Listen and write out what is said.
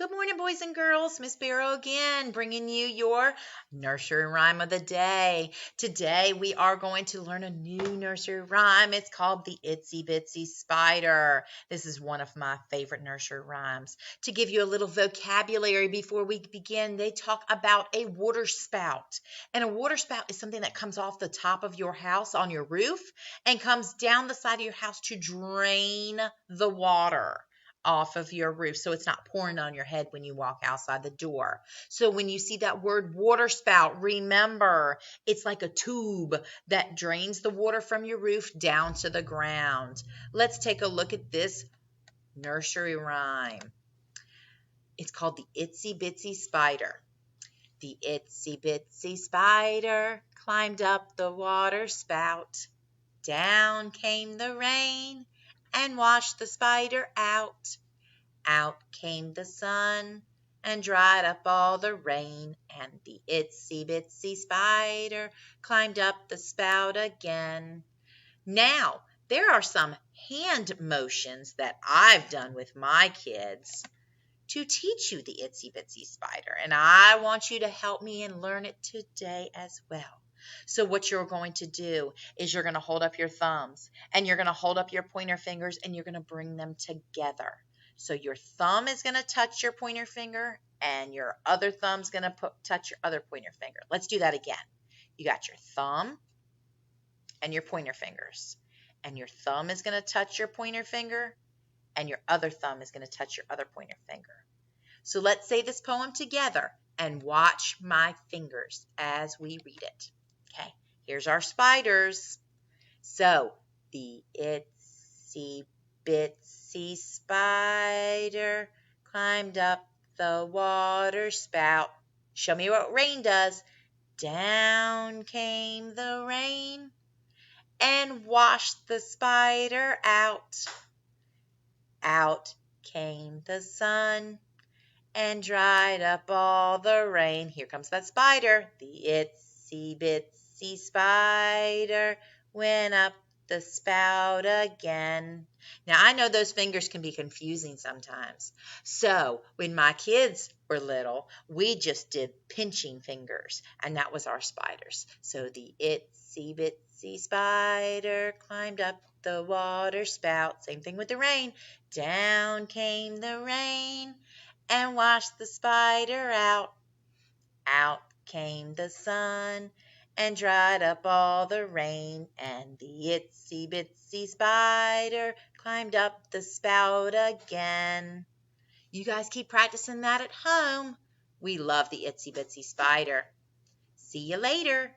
Good morning, boys and girls. Miss Barrow again, bringing you your nursery rhyme of the day. Today, we are going to learn a new nursery rhyme. It's called The Itsy Bitsy Spider. This is one of my favorite nursery rhymes. To give you a little vocabulary before we begin, they talk about a water spout. And a water spout is something that comes off the top of your house on your roof and comes down the side of your house to drain the water off of your roof so it's not pouring on your head when you walk outside the door. So when you see that word water spout, remember it's like a tube that drains the water from your roof down to the ground. Let's take a look at this nursery rhyme. It's called The Itsy Bitsy Spider. The itsy bitsy spider climbed up the water spout. Down came the rain and washed the spider out. Out came the sun and dried up all the rain, and the itsy bitsy spider climbed up the spout again. Now, there are some hand motions that I've done with my kids to teach you the itsy bitsy spider, and I want you to help me and learn it today as well. So what you're going to do is you're going to hold up your thumbs and you're going to hold up your pointer fingers and you're going to bring them together. So your thumb is going to touch your pointer finger and your other thumb's going to touch your other pointer finger. Let's do that again. You got your thumb and your pointer fingers, and your thumb is going to touch your pointer finger and your other thumb is going to touch your other pointer finger. So let's say this poem together and watch my fingers as we read it. Okay, here's our spiders. So, the itsy bitsy spider climbed up the water spout. Show me what rain does. Down came the rain and washed the spider out. Out came the sun and dried up all the rain. Here comes that spider. The itsy bitsy spider went up the spout again. Now, I know those fingers can be confusing sometimes. So, when my kids were little, we just did pinching fingers, and that was our spiders. So, the itsy bitsy spider climbed up the water spout. Same thing with the rain. Down came the rain and washed the spider out. Out came the sun and dried up all the rain, and the itsy bitsy spider climbed up the spout again. You guys keep practicing that at home. We love the itsy bitsy spider. See you later.